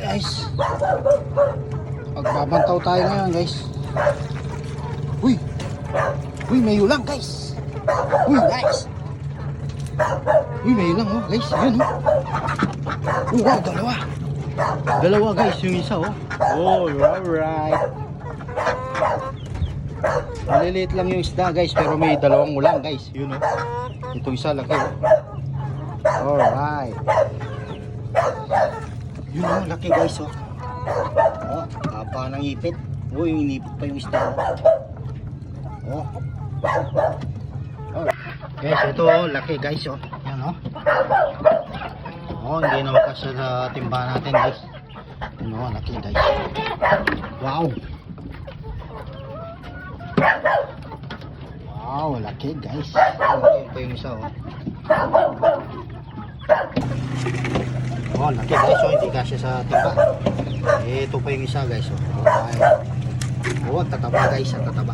Guys, magbabantaw tayo ngayon guys. Uy, uy, may ulang guys. Uy guys, uy, may ulang oh guys. Yun oh. Oh wow, dalawa guys, yung isa oh. Oh, alright. Maliliit lang yung isda guys, pero may dalawang ulang guys. Yun oh. Itong isa laki oh. Alright. Yun oh, laki guys oh. Oh, haba ng ipit. Oh, yung inipit pa yung isda oh. Oh. Guys, ito oh, laki guys oh. Yan oh. Oh, hindi na makasya sa timba natin guys. Yan oh, laki guys. Wow. Wow, laki guys. Laki pa yung isa oh. Oh, laki guys oh, hindi kasya sa timba. Ito pa yung isa guys oh. Oh, tataba guys, tataba.